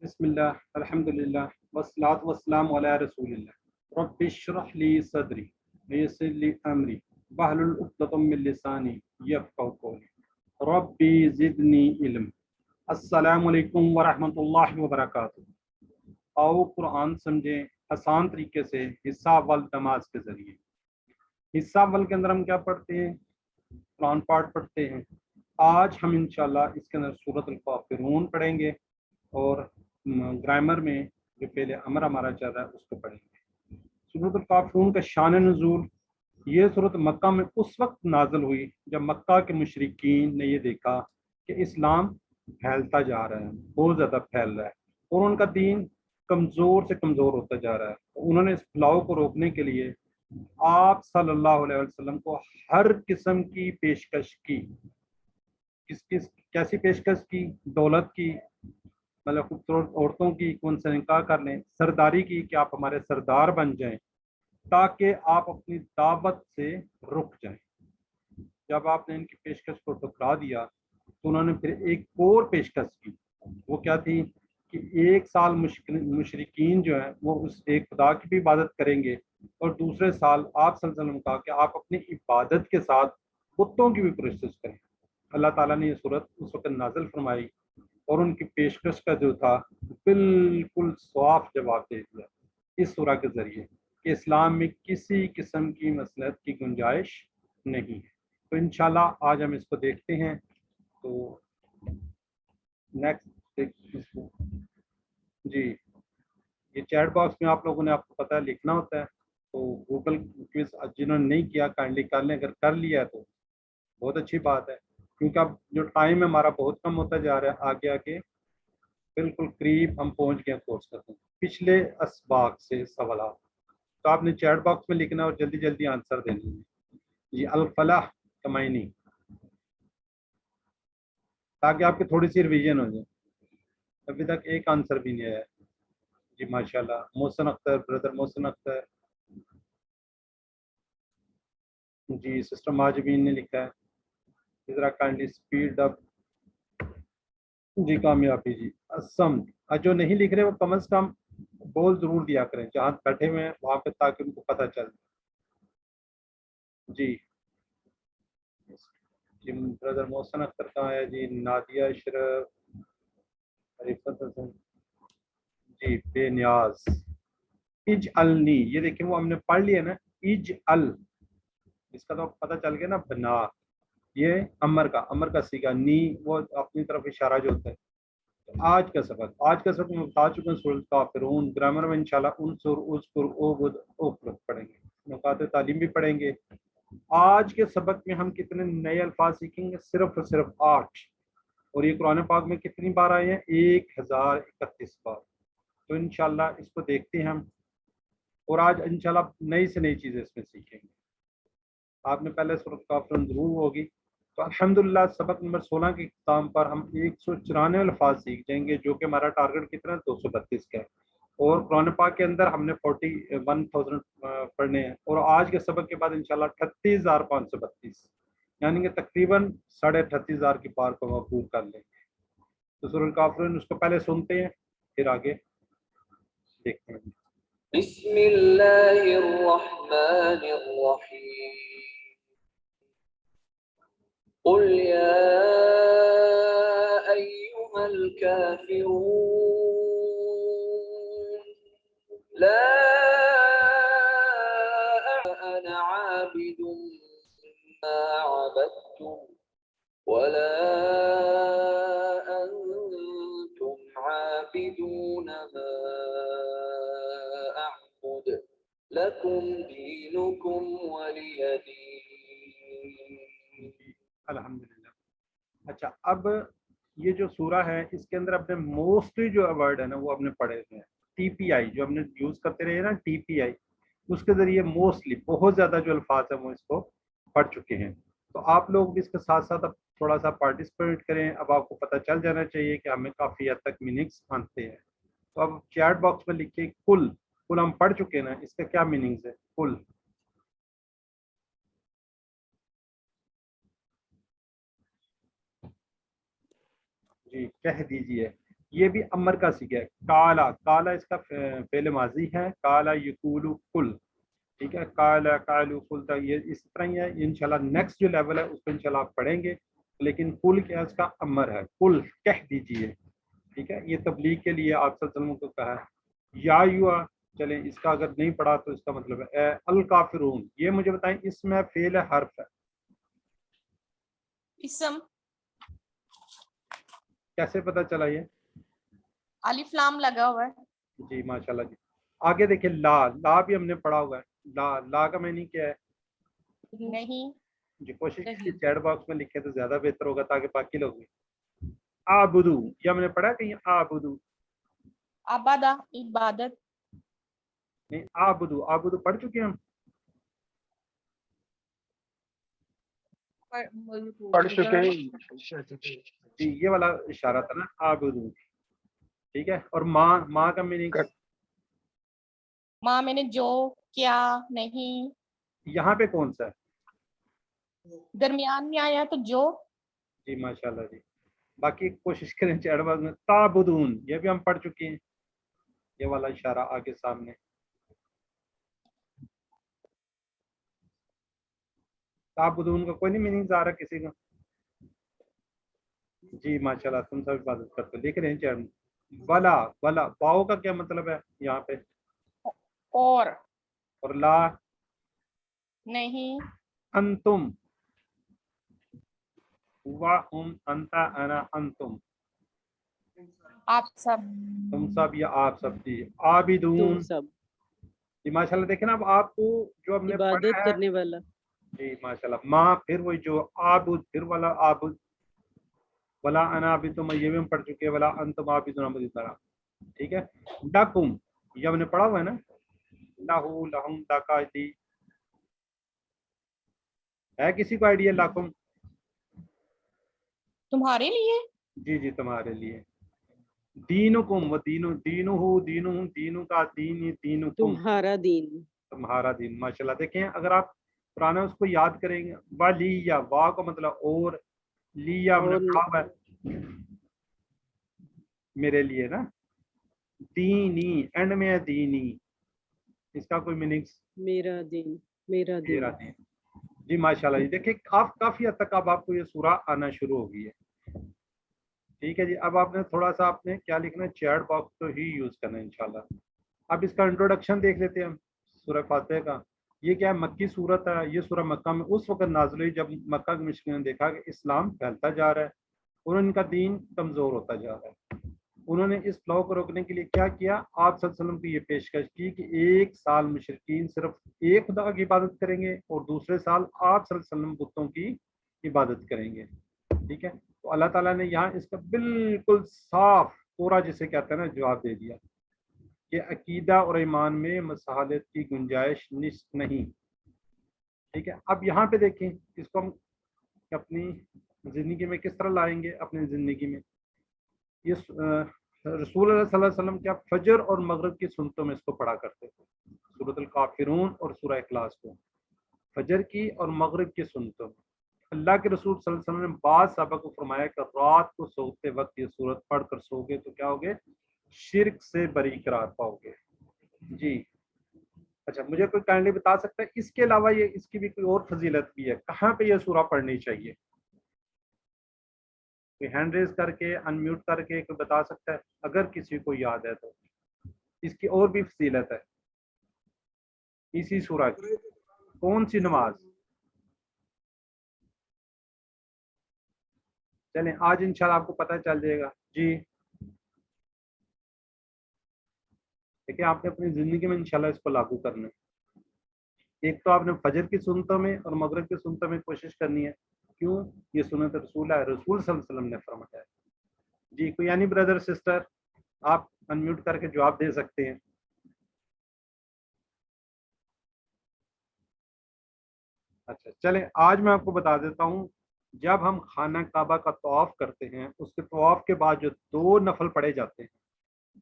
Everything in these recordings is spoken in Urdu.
بسم اللہ الحمد للہ والصلاۃ والسلام علی رسول اللہ رب اشرح لی صدری ویسر لی امری واحلل عقدۃ من لسانی یفقہوا قولی ربی زدنی علم۔ السلام علیکم ورحمۃ اللہ وبرکاتہ۔ آؤ قرآن سمجھیں آسان طریقے سے حصہ اول نماز کے ذریعے۔ حصہ اول کے اندر ہم کیا پڑھتے ہیں؟ قرآن پاٹ پڑھتے ہیں۔ آج ہم انشاءاللہ اس کے اندر سورۃ الکافرون پڑھیں گے اور گرامر میں جو پہلے امر ہمارا چل رہا ہے اس کو پڑھیں گے۔ سورۃ الکافرون کا شان نزول، یہ سورۃ مکہ میں اس وقت نازل ہوئی جب مکہ کے مشرکین نے یہ دیکھا کہ اسلام پھیلتا جا رہا ہے، بہت زیادہ پھیل رہا ہے اور ان کا دین کمزور سے کمزور ہوتا جا رہا ہے۔ انہوں نے اس پھیلاؤ کو روکنے کے لیے آپ صلی اللہ علیہ وسلم کو ہر قسم کی پیشکش کی۔ کیسی پیشکش کی؟ دولت کی، مطلب خوبصورت عورتوں کی، کون سے نکاح کر لیں، سرداری کی کہ آپ ہمارے سردار بن جائیں تاکہ آپ اپنی دعوت سے رک جائیں۔ جب آپ نے ان کی پیشکش کو ٹھکرا دیا تو انہوں نے پھر ایک اور پیشکش کی۔ وہ کیا تھی کہ 1 سال مشرکین جو ہیں وہ اس ایک خدا کی بھی عبادت کریں گے اور دوسرے سال آپ صلی اللہ علیہ وسلم کہا کہ آپ اپنی عبادت کے ساتھ بتوں کی بھی پرستش کریں۔ اللہ تعالیٰ نے یہ صورت اس وقت نازل فرمائی اور ان کی پیشکش کا جو تھا بالکل صاف جواب دے دیا اس سورہ کے ذریعے کہ اسلام میں کسی قسم کی مصلحت کی گنجائش نہیں ہے۔ تو انشاءاللہ آج ہم اس کو دیکھتے ہیں۔ تو نیکسٹ جی، یہ چیٹ باکس میں آپ لوگوں نے، آپ کو پتہ ہے، لکھنا ہوتا ہے، تو گوگل کوئز جنہوں نے نہیں کیا کائنڈلی کر لیں، اگر کر لیا تو بہت اچھی بات ہے، کیونکہ اب جو ٹائم ہے ہمارا بہت کم ہوتا جا رہا ہے، آگے آگے بالکل قریب ہم پہنچ گئے کورس کرتے ہیں پچھلے اسباق سے سوالات۔ تو آپ نے چیٹ باکس میں لکھنا اور جلدی جلدی آنسر دینا ہے جی۔ الفلاح کمائنی، تاکہ آپ کی تھوڑی سی ریویژن ہو جائے۔ ابھی تک ایک آنسر بھی نہیں آیا جی، ماشاءاللہ۔ محسن اختر، بردر محسن اختر جی، سسٹر ماجبین نے لکھا ہے ذرا کائنڈلی اسپیڈ اپ جی۔ کامیابی جی، اسم جو نہیں لکھ رہے وہ کم از کم بول ضرور دیا کریں جہاں بیٹھے ہوئے ہیں وہاں پہ، تاکہ ان کو پتہ چل جی۔ جی بردر محسن اختر کہاں ہے جی؟ نادیہ اشرف، رفت حسن جی، بے نیاز۔ اجعلنی، یہ دیکھیں وہ ہم نے پڑھ لیا نا، اجعل، اس کا تو پتہ چل گیا نا، بنا، یہ امر کا صیغہ، نی وہ اپنی طرف اشارہ جو ہوتا ہے۔ آج کا سبق میں بتا چکے ہیں سورۃ کافرون۔ گرامر میں انشاءاللہ انصر، اذکر، اعبد، اخرج پڑھیں گے، نکات تعلیم بھی پڑھیں گے۔ آج کے سبق میں ہم کتنے نئے الفاظ سیکھیں گے؟ صرف اور صرف 8، اور یہ قرآن پاک میں کتنی بار آئے ہیں؟ 1031 بار۔ تو انشاءاللہ اس کو دیکھتے ہیں ہم، اور آج انشاءاللہ نئی سے نئی چیزیں اس میں سیکھیں گے۔ آپ نے پہلے سورۃ کافرون ضرور ہوگی، تو الحمدللہ سبق نمبر 16 کے اختتام پر ہم 194 الفاظ سیکھ جائیں گے، جو کہ ہمارا ٹارگٹ کتنا ہے؟ 232 کا ہے، اور قرآن پاک کے اندر ہم نے 41,000 پڑھنے ہیں، اور آج کے سبق کے بعد انشاءاللہ 38,532، یعنی کہ تقریباً 38,500 کی پار کو مقبول کر لیں گے۔ تو سورۃ کافرون اس کو پہلے سنتے ہیں پھر آگے دیکھتے ہیں۔ بسم اللہ الرحمن الرحیم قل یا ایہا الکافرون لا انا عابد ما عبدتم ولا انتم عابدون ما اعبد لکم دینکم ولی دین۔ الحمدللہ۔ اچھا، اب یہ جو سورہ ہے اس کے اندر اپنے موسٹلی جو ورڈ ہے نا وہ ہم نے پڑھے ہوئے ہیں۔ ٹی پی آئی جو ہم نے یوز کرتے رہے نا، ٹی پی آئی، اس کے ذریعے موسٹلی بہت زیادہ جو الفاظ ہیں وہ اس کو پڑھ چکے ہیں۔ تو آپ لوگ بھی اس کے ساتھ ساتھ اب تھوڑا سا پارٹیسپیٹ کریں۔ اب آپ کو پتہ چل جانا چاہیے کہ ہمیں کافی حد تک میننگس آتے ہیں۔ تو اب چیٹ باکس میں لکھیے کل، کل ہم پڑھ چکے ہیں نا، اس کا کیا میننگز ہے؟ کل جی کہہ دیجئے۔ یہ بھی امر کا سیغہ ہے. کالا کالا اس کا فعل ماضی ہے. کالا یقول کل. ٹھیک ہے. کالا قالو قل تک یہ اس طرح ہی ہے. انشاءاللہ نیکسٹ جو لیول ہے اس کو انشاءاللہ آپ پڑھیں گے. لیکن کل کیا اس کا امر ہے. کل کہہ دیجئے. ٹھیک ہے. یہ تبلیغ کے لیے آپ صلی اللہ علیہ وسلم کو کہا ہے. یا یوا. چلیں اس کا اگر نہیں پڑھا تو اس کا مطلب ہے اے الکافرون. یہ مجھے بتائیں اس میں فعل ہے حرف ہے؟ اسم. کیسے پتہ چلا یہ؟ الف لام لگا ہوا ہے. جی ماشاءاللہ جی. آگے دیکھیں لا. لا بھی ہم نے پڑھا ہوا ہے. لا لا کا معنی کیا ہے؟ نہیں. جی کوشش کیجیے چیٹ باکس میں لکھیں تو زیادہ بہتر ہوگا تاکہ باقی لوگ بھی. آبدو یہ ہم نے پڑھا کہیں آبدو. عبادہ عبادت. نہیں آبدو. آبدو پڑھ چکے ہیں ہم. پڑھ چکے ہیں. جی یہ والا اشارہ تھا نا آبدو. ٹھیک ہے. اور ماں. ماں کا میننگ ماں میں نے جو کیا نہیں. یہاں پہ کون سا ہے؟ درمیان میں آیا تو جو. جی ماشاءاللہ جی. باقی کوشش کریں چیٹ باکس میں. تعبدون یہ بھی ہم پڑھ چکے ہیں. یہ والا اشارہ آگے سامنے. تعبدون کا کوئی نہیں میننگ آ رہا کسی کا؟ جی ماشاءاللہ تم سب عبادت کرتے ہو. دیکھ رہے ہیں چیٹ میں. ولا ولا واؤ کا کیا مطلب ہے یہاں پہ؟ اور لا نہیں. انتم. وَهُمْ انتا انا انتم. آپ سب. تم سب یا آپ سب. جی تم عابدون. سب جی ماشاءاللہ دیکھیں نا اب آپ کو جو ہم نے پڑھا عبادت ہے. کرنے والا. جی ماشاءاللہ. ماں پھر وہی جو عابد پھر والا عابد. ولا انا عابدتم یہ بھی ہم پڑھ چکے ہیں. ولا انتم عابدون مزید طرح. ٹھیک ہے. لکم یہ ہم نے پڑھا ہوا ہے نا. لہو لہم لکا. ہے کسی کو آئیڈیا لکم؟ تمہارے لیے. جی جی تمہارے لیے. دینکم و دینو دینہو دینہم دینو کا دین دینکم تمہارا دین. تمہارا دین. ماشاءاللہ دیکھیں اگر آپ پرانا اس کو یاد کریں گے. ولی یا وا کا مطلب اور. لیا ہم نے اور پڑھا ہوا ہے میرے لیے نا. دینی اینڈ میں ہے دینی. اس کا کوئی میننگ؟ میرا دین. میرا دین. میرا دین. جی ماشاءاللہ جی. دیکھیں کافی حد تک اب آپ کو یہ سورہ آنا شروع ہو گئی ہے. ٹھیک ہے جی. اب آپ نے تھوڑا سا آپ نے کیا لکھنا ہے چیٹ باکس تو ہی یوز کرنا ہے انشاءاللہ. اب اس کا انٹروڈکشن دیکھ لیتے ہیں ہم سورہ فاتحہ کا. یہ کیا ہے مکی صورت ہے. یہ سورہ مکہ میں اس وقت نازل ہوئی جب مکہ کے مشرکین نے دیکھا کہ اسلام پھیلتا جا رہا ہے اور ان کا دین کمزور ہوتا جا رہا ہے. انہوں نے اس فلو کو روکنے کے لیے کیا کیا؟ آپ صلی اللہ علیہ وسلم کی یہ پیشکش کی کہ ایک سال مشرکین صرف ایک خدا کی عبادت کریں گے اور دوسرے سال آپ صلی اللہ علیہ وسلم بتوں کی عبادت کریں گے. ٹھیک ہے. تو اللہ تعالیٰ نے یہاں اس کا بالکل صاف پورا جسے کہتے ہیں نا جواب دے دیا کہ عقیدہ اور ایمان میں مساحت کی گنجائش نہیں. ٹھیک ہے. اب یہاں پہ دیکھیں اس کو ہم اپنی زندگی میں کس طرح لائیں گے. اپنی زندگی میں یہ رسول اللہ صلی اللہ علیہ وسلم کیا فجر اور مغرب کی سنتوں میں اس کو پڑھا کرتے تھے. سورۃ الکافرون اور سورہ اخلاص کو فجر کی اور مغرب کی سنتوں میں. اللہ کے رسول صلی اللہ علیہ وسلم نے بعض صحابہ کو فرمایا کہ رات کو سوتے وقت یہ سورت پڑھ کر سوگے تو کیا ہوگے؟ شرک سے بری قرار پاؤ گے. جی اچھا مجھے کوئی کائنڈلی بتا سکتا ہے اس کے علاوہ یہ اس کی بھی کوئی اور فضیلت بھی ہے کہاں پہ یہ سورہ پڑھنی چاہیے؟ کوئی ہینڈ ریز کر کے ان میوٹ کر کے کوئی بتا سکتا ہے اگر کسی کو یاد ہے تو. اس کی اور بھی فضیلت ہے اسی سورہ کی. کون سی نماز؟ چلیں آج انشاءاللہ آپ کو پتہ چل جائے گا. جی دیکھیں آپ نے اپنی زندگی میں انشاءاللہ اس کو لاگو کرنا ہے. ایک تو آپ نے فجر کی سنتوں میں اور مغرب کی سنتوں میں کوشش کرنی ہے. کیوں؟ یہ سنت رسول ہے. رسول صلی اللہ علیہ وسلم نے فرمایا ہے. جی کوئی یعنی بردر سسٹر آپ انمیوٹ کر کے جواب دے سکتے ہیں. اچھا چلیں آج میں آپ کو بتا دیتا ہوں. جب ہم خانہ کعبہ کا طواف کرتے ہیں اس کے طواف کے بعد جو 2 نفل پڑھے جاتے ہیں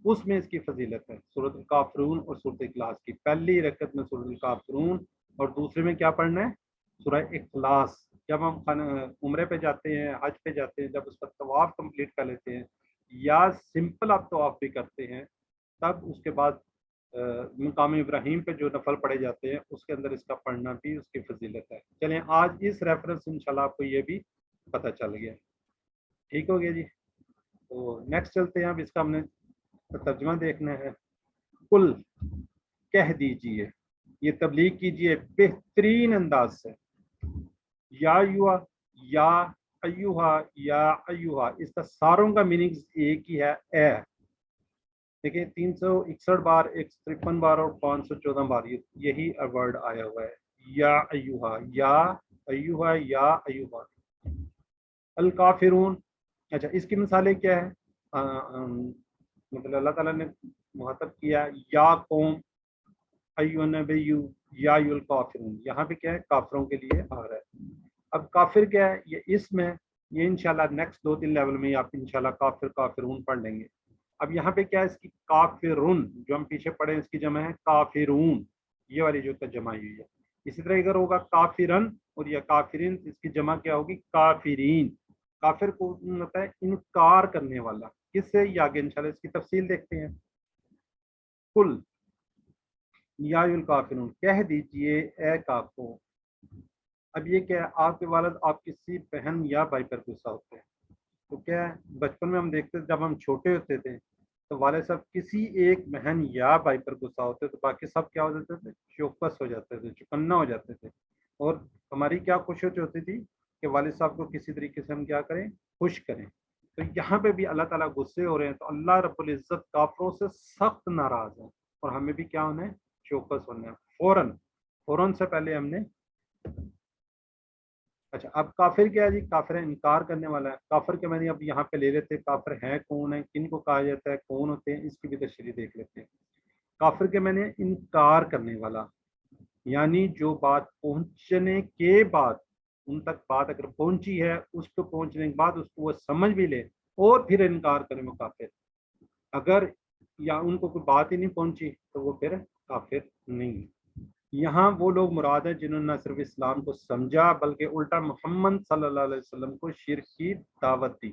اس میں اس کی فضیلت ہے. سورۃ الکافرون اور سورۃ اخلاص کی. پہلی رکعت میں سورۃ الکافرون اور دوسرے میں کیا پڑھنا ہے؟ سورہ اخلاص. جب ہم عمرے پہ جاتے ہیں حج پہ جاتے ہیں جب اس کا طواف کمپلیٹ کر لیتے ہیں یا سمپل آپ طواف بھی کرتے ہیں تب اس کے بعد مقام ابراہیم پہ جو نفل پڑھے جاتے ہیں اس کے اندر اس کا پڑھنا بھی اس کی فضیلت ہے. چلیں آج اس ریفرنس انشاءاللہ آپ کو یہ بھی پتہ چل گیا. ٹھیک ہو گیا جی. تو نیکسٹ چلتے ہیں. اب اس کا ہم نے ترجمہ دیکھنا ہے. کل کہہ دیجئے, یہ تبلیغ کیجئے بہترین انداز سے. یا ایوہا یا ایوہا, اس کا ساروں کا میننگ ایک ہی ہے, اے. دیکھیں 361 بار, 153 بار اور 514 بار یہی ورڈ آیا ہوا ہے, یا ایوہا یا ایوہا یا ایوہا. الکافرون, اچھا اس کی مثالیں کیا ہے؟ مطلب اللہ تعالیٰ نے مخاطب کیا یا قوم, ایو النبی یا ایو الکافرون, یہاں پہ کیا ہے؟ کافروں کے لیے آ رہا ہے. اب کافر کیا ہے؟ یہ اس میں یہ انشاءاللہ نیکسٹ 2-3 لیول میں آپ انشاءاللہ کافر کافرون پڑھ لیں گے. اب یہاں پہ کیا ہے؟ اس کی کافرون جو ہم پیچھے پڑھے اس کی جمع ہے کافرون, یہ والی جو جمع ہوئی ہے. اسی طرح اگر ہوگا کافرن اور یا کافرین, اس کی جمع کیا ہوگی؟ کافرین. کافر کو ہوتا ہے انکار کرنے والا. کس سے؟ یہ آگے انشاءاللہ اس کی تفصیل دیکھتے ہیں. کل یا الکافرون, کہہ دیجئے اے کافروں. اب یہ کیا ہے؟ آپ کے والد آپ کسی بہن یا بھائی پر غصہ ہوتے ہیں تو کیا ہے؟ بچپن میں ہم دیکھتے جب ہم چھوٹے ہوتے تھے تو والد صاحب کسی ایک بہن یا بھائی پر غصہ ہوتے تو باقی سب کیا ہو جاتے تھے؟ چوکس ہو جاتے تھے, چکنا ہو جاتے تھے. اور ہماری کیا خوشی ہوتی تھی کہ والد صاحب کو کسی طریقے سے ہم کیا کریں؟ خوش کریں. تو یہاں پہ بھی اللہ تعالیٰ غصے ہو رہے ہیں تو اللہ رب العزت کافروں سے سخت ناراض ہے, اور ہمیں بھی کیا ہونا ہے؟ چوکس ہونا ہے. فوراً سے پہلے ہم نے. اچھا اب کافر کیا ہے جی؟ کافر ہے انکار کرنے والا ہے. کافر کے میں نے اب یہاں پہ لے لیتے, کافر ہیں کون ہیں, کن کو کہا جاتا ہے, کون ہوتے ہیں, اس کی بھی تشریح دیکھ لیتے ہیں. کافر کے میں نے انکار کرنے والا, یعنی جو بات پہنچنے کے بعد ان تک بات اگر پہنچی ہے, اس کو پہنچنے کے بعد اس کو وہ سمجھ بھی لے اور پھر انکار کرے وہ کافر. اگر یا ان کو کوئی بات ہی نہیں پہنچی تو وہ پھر کافر نہیں. یہاں وہ لوگ مراد ہیں جنہوں نے نہ صرف اسلام کو سمجھا بلکہ الٹا محمد صلی اللہ علیہ وسلم کو شرک کی دعوت دی.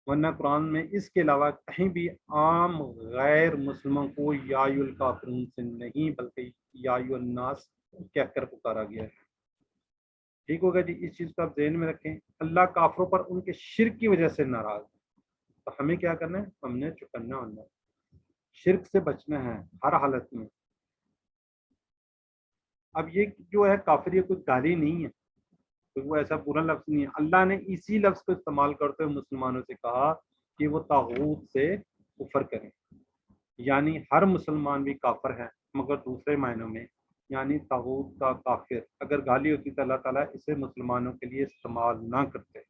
ورنہ قرآن میں اس کے علاوہ کہیں بھی عام غیر مسلموں کو یا ایھا الکافرون سے نہیں بلکہ یا ایھا الناس کہہ کر پکارا گیا ہے. ٹھیک ہوگا جی, اس چیز کو آپ ذہن میں رکھیں. اللہ کافروں پر ان کے شرک کی وجہ سے ناراض ہے, تو ہمیں کیا کرنا ہے؟ ہم نے چکنا ہونا ہے, شرک سے بچنا ہے ہر حالت میں. اب یہ جو ہے کافر, یہ کوئی گالی نہیں ہے, کوئی وہ ایسا برا لفظ نہیں ہے. اللہ نے اسی لفظ کو استعمال کرتے ہوئے مسلمانوں سے کہا کہ وہ طاغوت سے کفر کریں, یعنی ہر مسلمان بھی کافر ہے مگر دوسرے معنوں میں, یعنی طاغوت کا کافر. اگر گالی ہوتی تو اللہ تعالیٰ اسے مسلمانوں کے لیے استعمال نہ کرتے.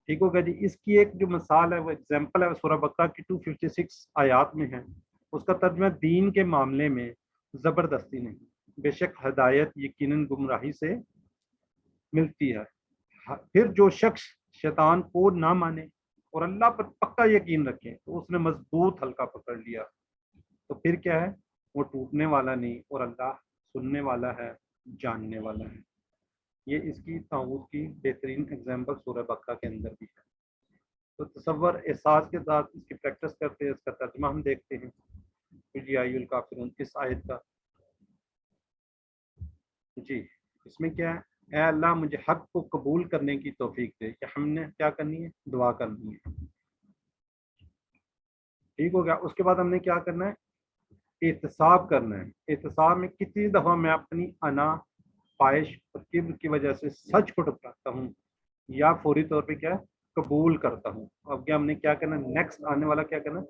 ٹھیک ہوگا جی. اس کی ایک جو مثال ہے, وہ ایگزامپل ہے, سورہ بقرہ کی 256 آیات میں ہے. اس کا ترجمہ دین کے معاملے میں زبردستی نہیں, بے شک ہدایت یقیناً گمراہی سے ملتی ہے. پھر جو شخص شیطان کو نہ مانے اور اللہ پر پکا یقین رکھے تو اس نے مضبوط حلقہ پکڑ لیا, تو پھر کیا ہے؟ وہ ٹوٹنے والا نہیں, اور اللہ سننے والا ہے, جاننے والا ہے. یہ اس کی طاغوت کی بہترین ایگزامپل سورہ بقرہ کے اندر بھی ہے. تو تصور احساس کے ساتھ اس کی پریکٹس کرتے ہیں. اس کا ترجمہ ہم دیکھتے ہیں. یا ایھا الکافرون اس آیت کا جی, اس میں کیا ہے؟ اے اللہ مجھے حق کو قبول کرنے کی توفیق دے. کہ ہم نے کیا کرنی ہے؟ دعا کرنی ہے. ٹھیک ہو گیا. اس کے بعد ہم نے کیا کرنا ہے؟ احتساب کرنا ہے. احتساب میں کتنی دفعہ میں اپنی انا, خواہش اور کبر کی وجہ سے سچ کو ٹکراتا ہوں یا فوری طور پہ کیا قبول کرتا ہوں. اب کیا ہم نے کیا کرنا ہے؟ نیکسٹ آنے والا کیا کرنا ہے؟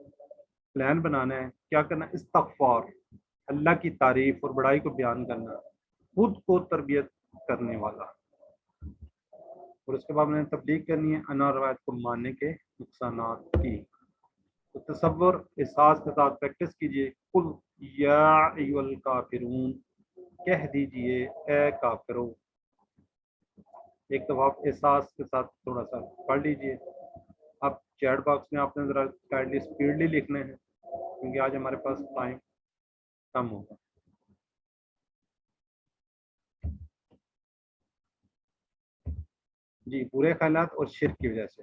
پلان بنانا ہے. کیا کرنا ہے؟ استغفار, اللہ کی تعریف اور بڑائی کو بیان کرنا, خود کو تربیت کرنے والا. اور اس کے بعد میں نے تبلیغ کرنی ہے انا روایت کو ماننے کے نقصانات کی. تو تصور احساس کے ساتھ پریکٹس کیجئے. قل یا ایھا الکافرون, کہہ دیجئے اے کافرو. ایک دفعہ آپ احساس کے ساتھ تھوڑا سا پڑھ لیجئے. اب چیٹ باکس میں آپ نے ذرا کائنڈلی اسپیڈلی لکھنے ہیں کیونکہ آج ہمارے پاس ٹائم کم ہوگا. جی, برے خیالات اور شرک کی وجہ سے.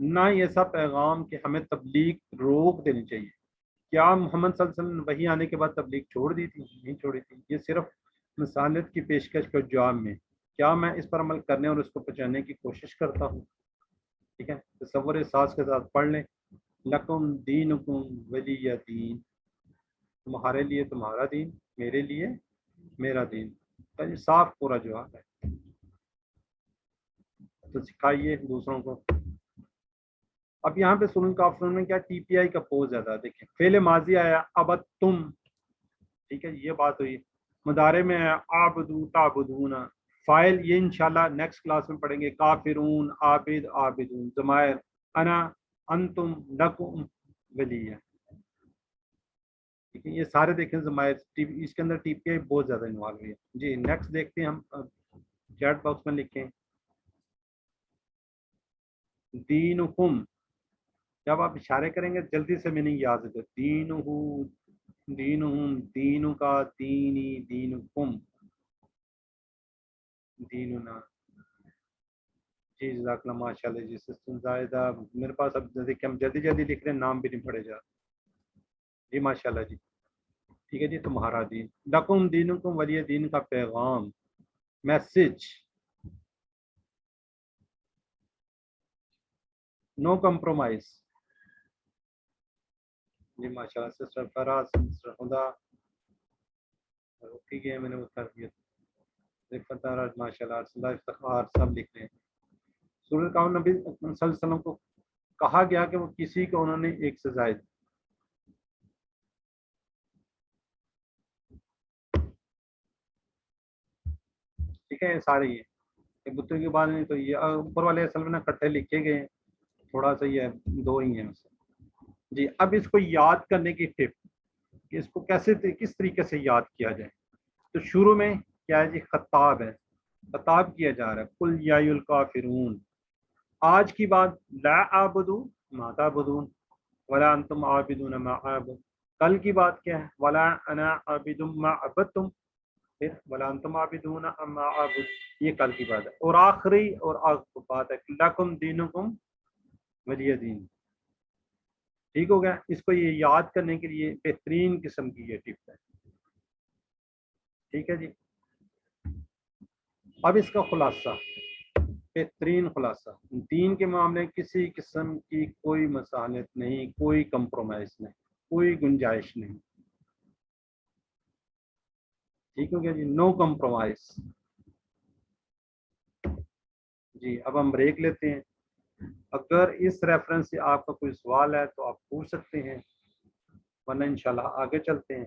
نہ یہ سب پیغام کہ ہمیں تبلیغ روک دینی چاہیے. کیا محمد صلی اللہ علیہ وسلم نے وحی آنے کے بعد تبلیغ چھوڑ دی تھی؟ نہیں چھوڑی تھی. یہ صرف مثالیت کی پیشکش کا جواب میں کیا میں اس پر عمل کرنے اور اس کو پہچاننے کی کوشش کرتا ہوں. ٹھیک ہے, تصور احساس کے ساتھ پڑھ لیں. لکم دینکم ولی دین, تمہارے لیے تمہارا دین, میرے لیے میرا دین. تو یہ صاف پورا جواب ہے. تو سکھائیے دوسروں کو. اب یہاں پہ سورۃ الکافرون میں کیا ٹی پی آئی کا پوز زیادہ دیکھیں. فعل ماضی آیا اب تم, ٹھیک ہے یہ بات ہوئی. مضارع میں آیا عابدو تعبدون. فاعل یہ انشاءاللہ نیکسٹ کلاس میں پڑھیں گے. کافرون, عابد, عابدون. ضمائر انا, انتم, لکم, ولی ہے. ٹھیک ہے, یہ سارے دیکھیں ضمائر. اس کے اندر ٹی پی آئی بہت زیادہ انوالو ہوئی ہے. جی نیکسٹ دیکھتے ہیں ہم. چیٹ باکس میں لکھیں دینکم. جب آپ اشارے کریں گے جلدی سے میننگ یاد رکھو. دینہو, دینہم, دینو کا, دینی, دینکم, دیننا. جی جزاک اللہ, ماشاء اللہ. جی سسٹم زائدہ میرے پاس اب دیکھیں ہم جلدی جلدی لکھ رہے ہیں, نام بھی نہیں پڑھے جا. جی ماشاء اللہ. جی ٹھیک ہے جی. تمہارا دین, لکم دینکم ولی دین کا پیغام, میسج, نو کمپرومائز. جی ماشاء اللہ. سسٹر فراز, سسٹر خدا, ٹھیک ہے میں نے وہ کر دیا. ماشاء اللہ, ارسلہ, افتخار, سب لکھ رہے ہیں. سورۃ الکافر نبی صلی اللہ علیہ وسلم کو کہا گیا کہ وہ کسی کو انہوں نے ایک سے زائد. ٹھیک ہے, یہ سارے یہ بتوں کی بات نہیں. تو یہ اوپر والے اصل میں اکٹھے لکھے گئے ہیں, تھوڑا سا یہ دو ہی ہیں. جی اب اس کو یاد کرنے کی ٹپ کہ اس کو کیسے کس طریقے سے یاد کیا جائے. تو شروع میں کیا ہے جی, خطاب ہے, خطاب کیا جا رہا ہے. قل یا ایھا الکافرون. آج کی بات لا اعبدو ما تعبدون ولا انتم عابدون ما اعبد. کل کی بات کیا ہے, ولا انا عابد ما عبدتم, پھر ولا انتم عابدون ما اعبد. یہ کل کی بات ہے. اور آخری اور بات ہے لکم دینکم ولی دین. ٹھیک ہو گیا. اس کو یہ یاد کرنے کے لیے بہترین قسم کی یہ ٹپ ہے. ٹھیک ہے جی. اب اس کا خلاصہ, بہترین خلاصہ, دین کے معاملے میں کسی قسم کی کوئی مسالت نہیں, کوئی کمپرومائز نہیں, کوئی گنجائش نہیں. ٹھیک ہو گیا جی, نو کمپرومائز. جی اب ہم بریک لیتے ہیں. اگر اس ریفرنس سے آپ کا کوئی سوال ہے تو آپ پوچھ سکتے ہیں, ورنہ انشاءاللہ آگے چلتے ہیں.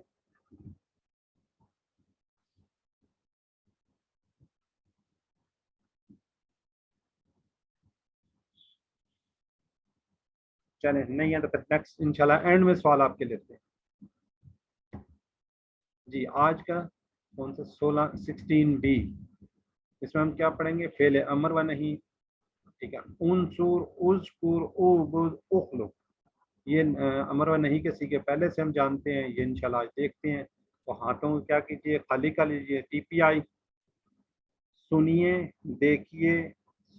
چلیں نہیں ہے تو پھر نیکسٹ انشاءاللہ اینڈ میں سوال آپ کے لیتے ہیں. جی آج کا کون سا 16B, اس میں ہم کیا پڑھیں گے؟ فعل امر و نہیں. ٹھیک ہے, انصر, اذکر, اعبد, اخلق. یہ امر و نہیں کے سیغے پہلے سے ہم جانتے ہیں, یہ انشاءاللہ آج دیکھتے ہیں. تو ہاتھوں کو کیا کیجیے, خالی کر لیجیے. ٹی پی آئی, سنیے, دیکھیے,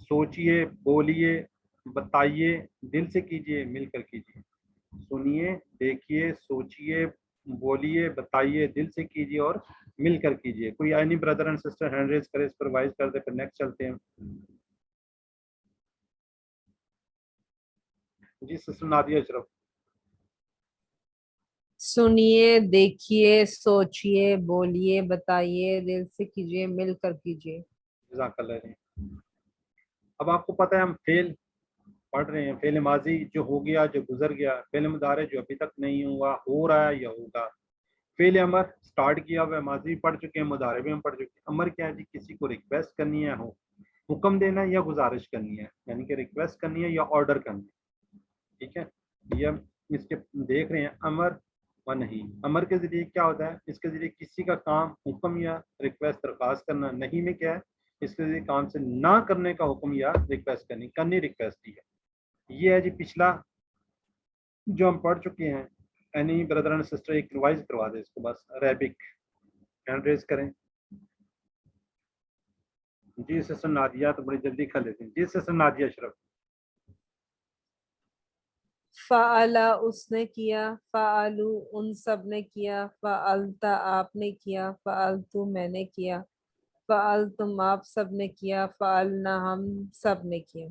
سوچیے, بولیے, بتائیے, دل سے کیجیے, مل کر کیجیے. سنیے, دیکھیے, سوچیے, بولیے, بتائیے, دل سے کیجیے اور مل کر کیجیے. کوئی any brother and sister hand raise کرے, اس پر وائز کر دے, پھر نیکسٹ چلتے ہیں. جی سسٹر نادیہ اشرف. سنیے, دیکھیے, سوچیے, بولیے, بتائیے, دل سے کیجیے, مل کر کیجیے. جزاک اللہ خیر. اب آپ کو پتہ ہے ہم فعل پڑھ رہے ہیں. فعل ماضی جو ہو گیا, جو گزر گیا. فعل مضارع جو ابھی تک نہیں ہوا, ہو رہا ہے یا ہوگا. فعل امر سٹارٹ کیا ہوا ہے, ماضی پڑھ چکے ہیں, مضارع بھی ہم پڑھ چکے ہیں. امر کیا ہے جی, کسی کو ریکویسٹ کرنی ہے, حکم دینا ہے یا گزارش کرنی ہے, یعنی کہ ریکویسٹ کرنی ہے یا آرڈر کرنی ہے. ٹھیک ہے, یہ ہم اس کے دیکھ رہے ہیں امر و نہیں. امر کے ذریعے کیا ہوتا ہے, اس کے ذریعے کسی کا کام, حکم یا ریکویسٹ درخواست کرنا. نہیں میں کیا ہے, اس کے ذریعے کام سے نہ کرنے کا حکم یا ریکویسٹ کرنی ریکویسٹ ہی ہے. یہ ہے جی پچھلا جو ہم پڑھ چکے ہیں. اینی بردر اینڈ سسٹر ایک ریوائز کروا دے اس کو بس. عربک ہینڈ ریز کریں. جی سسٹر نادیہ تو بڑی جلدی کھا لیتے ہیں. جی سسٹر نادیہ اشرف. فعلا اس نے کیا، فعلو ان سب نے کیا، فعلتا آپ نے کیا، فعلتو میں نے کیا، فعلتم آپ سب نے کیا، فعلنا ہم سب نے کیا۔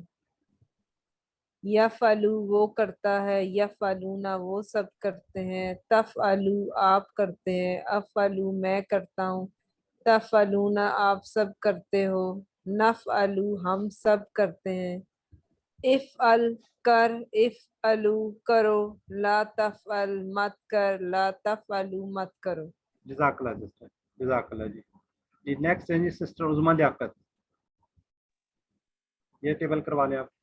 یفعلو وہ کرتا ہے، یفعلونا وہ سب کرتے ہیں، تفعلو آپ کرتے ہیں، افعلو میں کرتا ہوں، تفعلونا آپ سب کرتے ہو، نفعلو ہم سب کرتے ہیں، افعل کر، افعلو کرو، لا تفعل مت کر، لا تفعلو مت کرو۔ جزاک اللہ سسٹر، جزاک اللہ جی۔ جی نیکسٹ ہے جی سسٹر عظمیٰ لیاقت، یہ ٹیبل کروا لیں آپ۔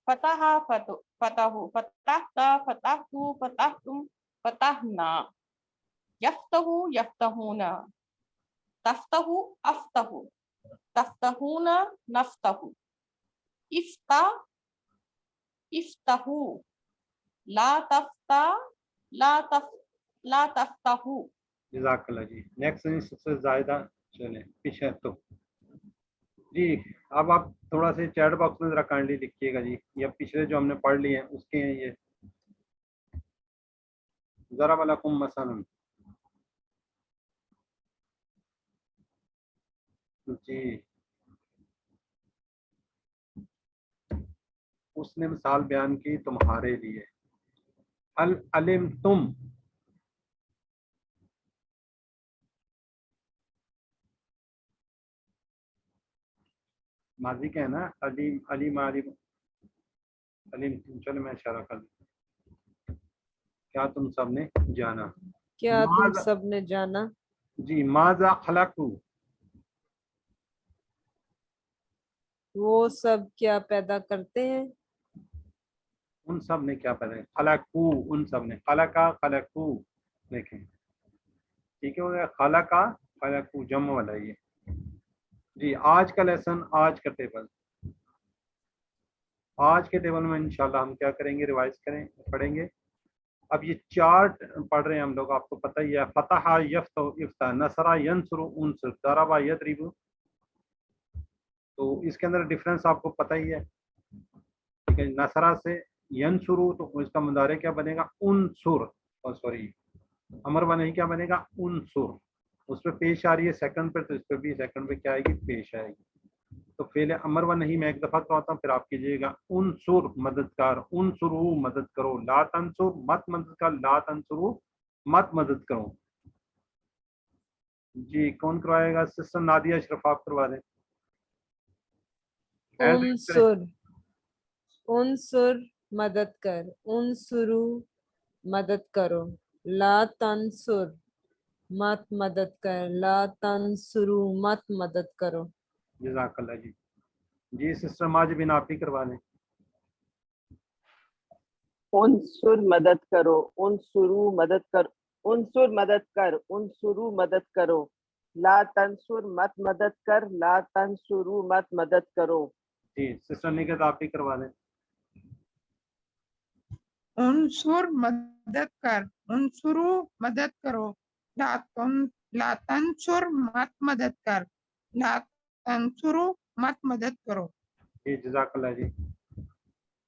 فتح فتح فتحت فتحت فتحتم فتحنا، یفتح یفتحون، تفتح افتح، تفتحون نفتح، افتح افتحو، لا تفتح لا تفتحو۔ جزاک اللہ جی۔ نیکسٹ ہے سسٹر زاہدہ، چلیں پیچھے تو جی اب آپ تھوڑا سے چیٹ باکس میں ذرا کائنڈلی لکھیے گا جی، یا پچھلے جو ہم نے پڑھ لیے ہیں اس کے ہیں یہ۔ ضرب لکم مثلا، جی اس نے مثال بیان کی تمہارے لیے، هل علمتم، ماضی کا ہے نا، علیم علیم علیم علیم، چلو میں اشارہ کر دوں، کیا تم سب نے جانا، کیا تم ماذا، سب نے جانا، جی ماذا خلقو، وہ سب کیا پیدا کرتے ہیں، ان سب نے کیا پیدا کیا، خلقو ان سب نے، خلقا خلقو، دیکھیں ٹھیک ہے ہو گیا، خلقا خلقو جمع والا یہ۔ جی آج کا لیسن، آج کا ٹیبل، آج کے ٹیبل میں انشاءاللہ ہم کیا کریں گے، ریوائز پڑھیں گے۔ اب یہ چارٹ پڑھ رہے ہیں ہم لوگ، آپ کو پتہ ہی ہے، فتح یفتح افتح، نصر ینصر انصر، ضرب یضرب، تو اس کے اندر ڈفرنس آپ کو پتہ ہی ہے، ٹھیک ہے۔ نصرہ سے ینصر تو اس کا مضارع کیا بنے گا، انصر، اور سوری امر و نہیں کیا بنے گا، انصر، اس پہ پیش آ رہی ہے سیکنڈ پہ، تو اس پہ بھی سیکنڈ پہ کیا آئے گی، پیش آئے گی۔ تو فعل امر و نہیں میں ایک دفعہ کرواتا ہوں، پھر آپ کیجیے گا، انصر مددگار، انصرو مدد کرو، لا تنصر مت مدد کر، لا تنصرو مت مدد کرو۔ جی کون کروائے گا، سسٹر نادیہ اشرف آپ کروا دیں، ہینڈ ریز کریں۔ انصر انصر مدد کر، انصرو مدد کرو، لا تنصر مت مدد کر، لا تنصرو مت مدد کرو۔ جزاک اللہ جی۔ جی سسٹر ماج بن آپ ہی کروا دیں۔ انصر مدد کرو، انصرو مدد کر، انصر مدد کر، انصرو مدد کرو، لا تنصر مت مدد کر، لا تنصرو مت مدد کرو۔ جی سسٹر نکت آپ ہی کروا دیں۔ انصر مدد کر، انصرو مدد کرو، لا تنصر مت مدد کر، لا تنصرو مت مدد کرو۔ جی جزاک اللہ جی۔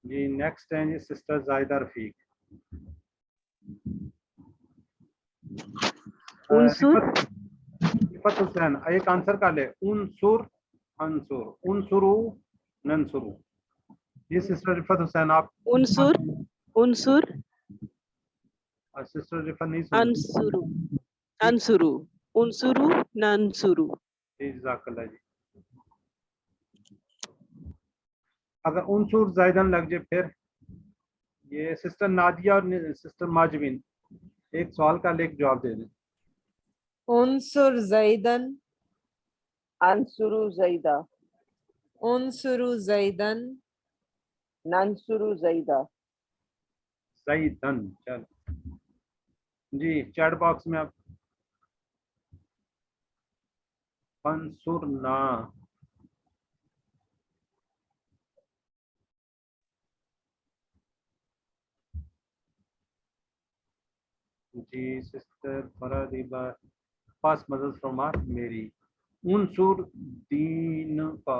جی نیکسٹ ہیں جی سسٹر زاہدہ رفیق، انصر رفت حسین ایک آنسر کا لے، انصر انصر، انصرو ننصرو۔ جی سسٹر رفت حسین آپ، انصر انصر سسٹر رفت نہیں سن انصرو انصرو انصرو ننصرو۔ جی جزاک اللہ جی۔ اگر انصر زائدن لگ جائے پھر یہ سسٹر نادیہ اور سسٹر ماجبین ایک سوال کا لے کے جواب دے دیں۔ انصر زیدن، انصرو زیدہ، انصرو زیدن، ننصرو زیدہ۔ زیدن، چل جی چیٹ باکس میں آپ فانصرنا، جی سسٹر فرادیبا پاس مدد فرما میری، انصر دین کا،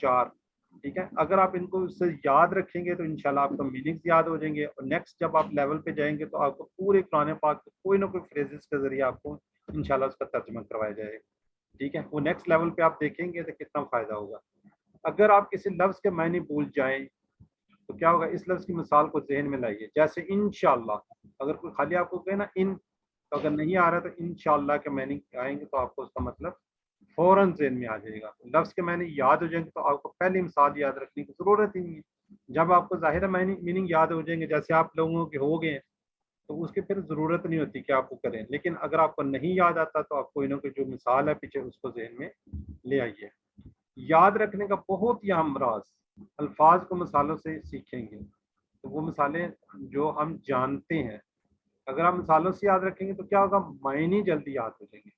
4, ٹھیک ہے. اگر آپ ان کو اس سے یاد رکھیں گے تو انشاءاللہ آپ کو میننگز یاد ہو جائیں گے, اور نیکسٹ جب آپ لیول پہ جائیں گے تو آپ کو پورے قرآن پاک کے کوئی نہ کوئی فریزز کے ذریعے آپ کو انشاءاللہ اس کا ترجمہ کروایا جائے گا. ٹھیک ہے, وہ نیکسٹ لیول پہ آپ دیکھیں گے تو کتنا فائدہ ہوگا. اگر آپ کسی لفظ کے معنی بھول جائیں تو کیا ہوگا, اس لفظ کی مثال کو ذہن میں لائیے. جیسے انشاءاللہ, اگر کوئی خالی آپ کو کہے نا ان, تو اگر نہیں آ رہا تو انشاءاللہ کے معنی آئیں گے تو آپ کو اس کا مطلب فوراً ذہن میں آ جائے گا. لفظ کے معنی یاد ہو جائیں گے تو آپ کو پہلی مثال یاد رکھنے کی ضرورت ہی نہیں ہے. جب آپ کو ظاہر میننگ یاد ہو جائیں گے, جیسے آپ لوگوں کے ہو گئے, تو اس کی پھر ضرورت نہیں ہوتی کہ آپ کو کریں. لیکن اگر آپ کو نہیں یاد آتا تو آپ کوئی نہ کوئی جو مثال ہے پیچھے اس کو ذہن میں لے آئیے. یاد رکھنے کا بہت ہی اہم راز, الفاظ کو مثالوں سے سیکھیں گے تو وہ مثالیں جو ہم جانتے ہیں اگر ہم مثالوں سے یاد رکھیں گے تو کیا ہوگا, معنی جلدی یاد ہو جائیں گے,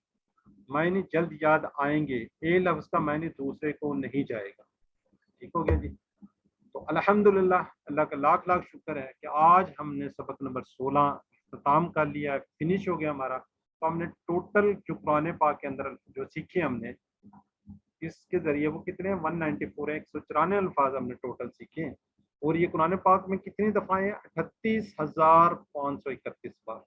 معنی جلد یاد آئیں گے. اے لفظ کا معنی دوسرے کو نہیں جائے گا. ٹھیک ہو گیا جی. تو الحمدللہ اللہ کا لاکھ لاکھ شکر ہے کہ آج ہم نے سبق نمبر 16 اختتام کر لیا ہے, فنش ہو گیا ہمارا. تو ہم نے ٹوٹل جو قرآن پاک کے اندر جو سیکھے ہم نے, اس کے ذریعے وہ کتنے ہیں, 194 ہیں, 194 الفاظ ہم نے ٹوٹل سیکھے ہیں. اور یہ قرآن پاک میں کتنی دفعہ ہیں, 38,531 بار.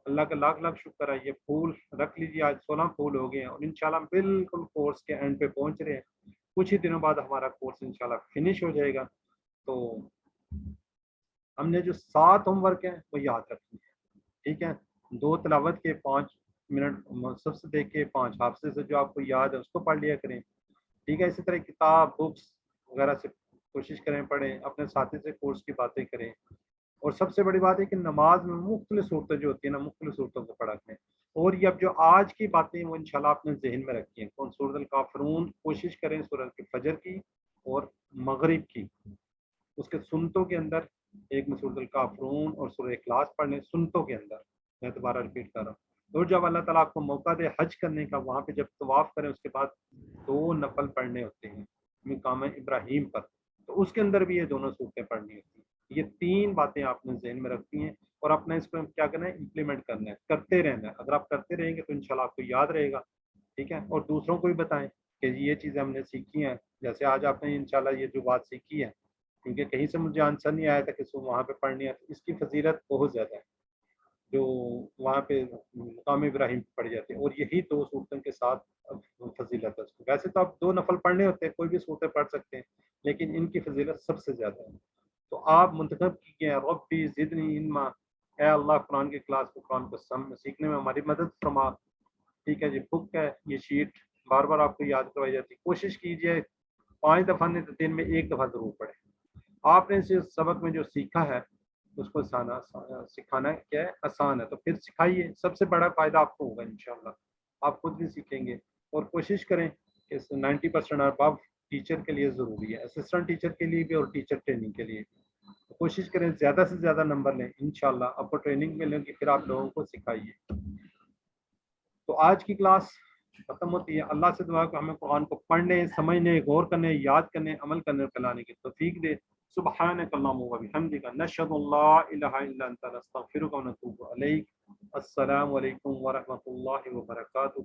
اللہ کا لاکھ لاکھ شکر ہے. یہ پھول رکھ لیجیے, آج 16 پھول ہو گئے ہیں, اور انشاءاللہ بالکل کورس کے اینڈ پہ پہنچ رہے ہیں. کچھ ہی دنوں بعد ہمارا کورس انشاءاللہ فنش ہو جائے گا. تو ہم نے جو 7 ہوم ورک ہیں وہ یاد رکھنی ہے. ٹھیک ہے, 2 تلاوت کے, 5 منٹ مصحف سے دیکھ کے, 5 حافظے سے جو آپ کو یاد ہے اس کو پڑھ لیا کریں. ٹھیک ہے, اسی طرح کتاب بکس وغیرہ سے کوشش کریں پڑھیں, اپنے ساتھی سے کورس کی باتیں کریں. اور سب سے بڑی بات ہے کہ نماز میں مختلف صورتیں جو ہوتی ہیں نا, مختلف صورتوں کو پڑھا کریں. اور یہ اب جو آج کی باتیں وہ انشاءاللہ آپ نے ذہن میں رکھی ہیں. کون, سورۃ الکافرون کوشش کریں, سورۃ الفجر کی اور مغرب کی. اس کے سنتوں کے اندر ایک میں سورۃ الکافرون اور سورہ اخلاص پڑھنے سنتوں کے اندر. میں دوبارہ ریپیٹ کر رہا ہوں. اور جب اللہ تعالیٰ آپ کو موقع دے حج کرنے کا, وہاں پہ جب طواف کریں اس کے بعد 2 نفل پڑھنے ہوتے ہیں مقام ابراہیم پر, تو اس کے اندر بھی یہ دونوں صورتیں پڑھنی ہوتی ہیں. یہ 3 باتیں آپ نے ذہن میں رکھتی ہیں, اور اپنا اس کو کیا کرنا ہے, امپلیمنٹ کرنا ہے, کرتے رہنا ہے. اگر آپ کرتے رہیں گے تو انشاءاللہ آپ کو یاد رہے گا. ٹھیک ہے, اور دوسروں کو بھی بتائیں کہ یہ چیزیں ہم نے سیکھی ہیں. جیسے آج آپ نے انشاءاللہ یہ جو بات سیکھی ہے, کیونکہ کہیں سے مجھے آنسر نہیں آیا تھا کہ وہاں پہ پڑھنی ہے, اس کی فضیلت بہت زیادہ ہے جو وہاں پہ مقام ابراہیم پڑھ جاتے ہیں. اور یہی 2 صورتوں کے ساتھ فضیلت ہے. ویسے تو آپ 2 نفل پڑھنے ہوتے ہیں, کوئی بھی صورتیں پڑھ سکتے ہیں, لیکن ان کی فضیلت سب سے زیادہ ہے. تو آپ منتخب کیجیے, ربی زدنی علما, اے اللہ قرآن کی کلاس کو, قرآن کو سیکھنے میں ہماری مدد فرما. ٹھیک ہے جی, بک ہے یہ شیٹ بار بار آپ کو یاد کروائی جاتی. کوشش کیجیے 5 دفعہ نہیں تو دن میں 1 دفعہ ضرور پڑھیں. آپ نے اس سبق میں جو سیکھا ہے اس کو سکھانا کیا ہے, آسان ہے, تو پھر سکھائیے. سب سے بڑا فائدہ آپ کو ہوگا انشاءاللہ, آپ خود بھی سیکھیں گے. اور کوشش کریں کہ 90% ابو ٹیچر کے لیے ضروری ہے, اسسٹنٹ ٹیچر کے لیے بھی اور ٹیچر ٹریننگ کے لیے. کوشش کریں زیادہ سے زیادہ نمبر لیں, انشاءاللہ آپ کو ٹریننگ ملے گی, پھر آپ لوگوں کو سکھائیے. تو آج کی کلاس ختم ہوتی ہے. اللہ سے دعا کہ ہمیں قرآن کو پڑھنے, سمجھنے, غور کرنے, یاد کرنے, عمل کرنے اور پھیلانے کی توفیق دے. سبحانک اللہم و بحمدک, نشہد ان لا الہ الا انت, نستغفرک و نتوب الیک. السلام علیکم ورحمۃ اللہ وبرکاتہ.